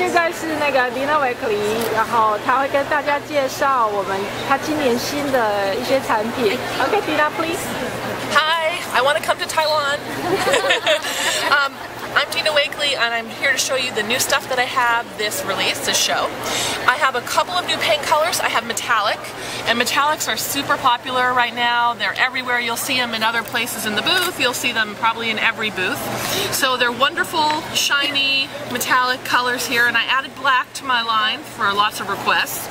现在是那个 Dina Wakley， 然后他会跟大家介绍他今年新的一些产品。Okay, Dina, please. Hi, I want to come to Taiwan. I'm Dina Wakley, and I'm here to show you the new stuff that I have this show. I have a couple of new paint colors. I have metallic, and metallics are super popular right now. They're everywhere. You'll see them in other places in the booth. You'll see them probably in every booth. So they're wonderful, shiny, metallic colors here, and I added black to my line for lots of requests.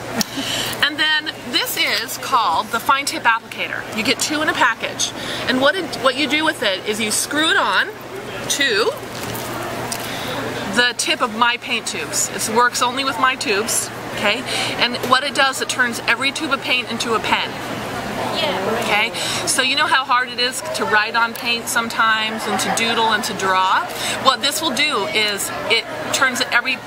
And then this is called the Fine Tip Applicator. You get 2 in a package, and what you do with it is you screw it on to the tip of my paint tubes. It works only with my tubes, okay? And what it does, it turns every tube of paint into a pen. Okay, so you know how hard it is to write on paint sometimes, and to doodle and to draw? What this will do is it turns every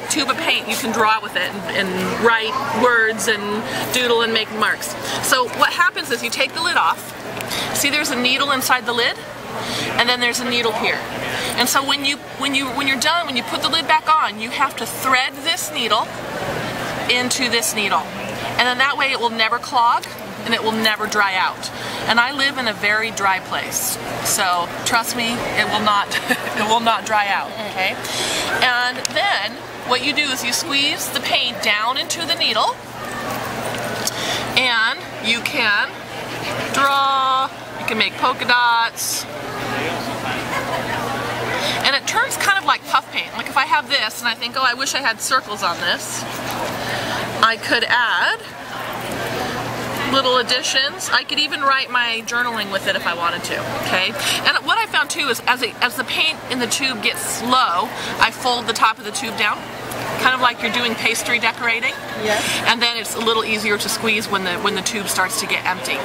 tube of paint, you can draw with it and write words and doodle and make marks. So what happens is you take the lid off. See, there's a needle inside the lid, and then there's a needle here. And so when you're done, when you put the lid back on, you have to thread this needle into this needle, and then that way it will never clog and it will never dry out. And I live in a very dry place, so trust me, it will not it will not dry out. Okay, and then what you do is you squeeze the paint down into the needle, and you can draw. You can make polka dots. And it turns kind of like puff paint. Like if I have this and I think, oh, I wish I had circles on this, I could add little additions. I could even write my journaling with it if I wanted to, okay? And what I found too is as the paint in the tube gets low, I fold the top of the tube down, kind of like you're doing pastry decorating. Yes. And then it's a little easier to squeeze when the tube starts to get empty.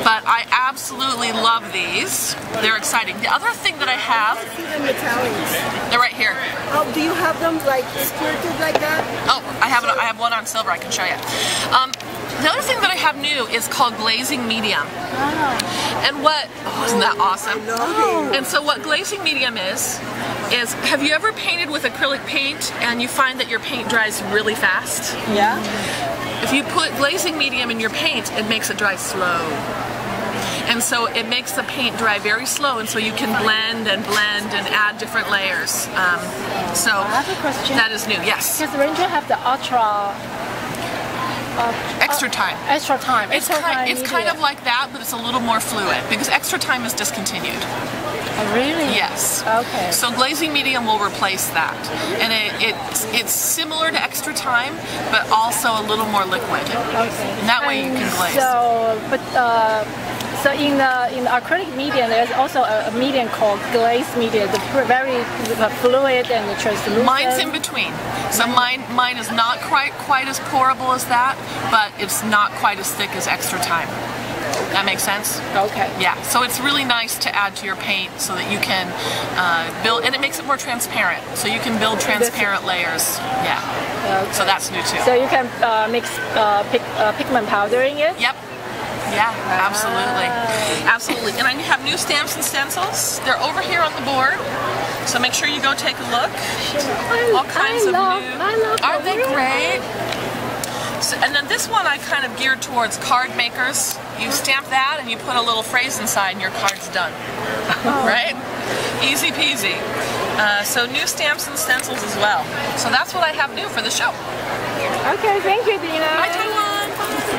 But I absolutely love these. They're exciting. The other thing that I have, I see the metallics. they're right here. Oh, do you have them like spirited like that? Oh, I have one on silver. I can show you. The other thing that I have new is called glazing medium. And isn't that awesome? And so what glazing medium is have you ever painted with acrylic paint and you find that your paint dries really fast? Yeah. If you put glazing medium in your paint, it makes it dry slow. And so it makes the paint dry very slow, and so you can blend and add different layers. So I have a question. That is new, yes. Because Ranger have the Extra time. Extra time. It's kind of like that, but it's a little more fluid because extra time is discontinued. Oh, really? Yes. Okay. So glazing medium will replace that, and it's similar to extra time, but also a little more liquid. Okay. And that way you can glaze. So in the acrylic medium, there's also a medium called glaze medium, very fluid and translucent. Mine's in between. So mine is not quite as pourable as that, but it's not quite as thick as extra time. That makes sense? Okay. Yeah, so it's really nice to add to your paint so that you can build, and it makes it more transparent, so you can build transparent layers. Yeah. Okay. So that's new too. So you can mix pigment powder in it? Yep. Yeah, absolutely. Absolutely. And I have new stamps and stencils. They're over here on the board, so make sure you go take a look. All kinds of new. Aren't they great? So, and then this one I kind of geared towards card makers. You stamp that and you put a little phrase inside and your card's done. Right? Easy peasy. So new stamps and stencils as well. So that's what I have new for the show. Okay, thank you, Dina.